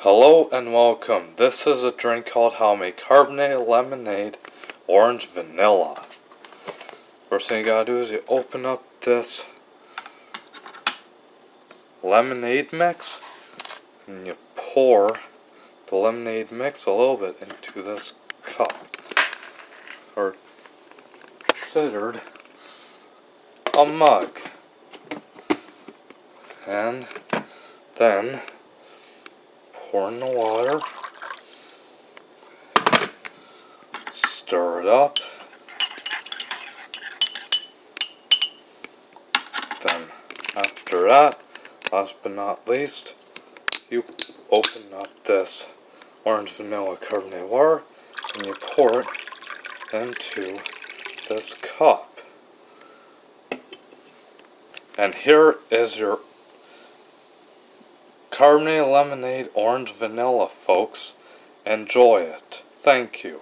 Hello and welcome. This is a drink called how to make Carbonated Lemonade Orange Vanilla. First thing you gotta do is you open up this lemonade mix and you pour the lemonade mix a little bit into this cup, or considered a mug, and then pour in the water, stir it up, then after that, last but not least, you open up this orange vanilla carbonated water and you pour it into this cup. And here is your Carbonated Lemonade Orange Vanilla, folks. Enjoy it. Thank you.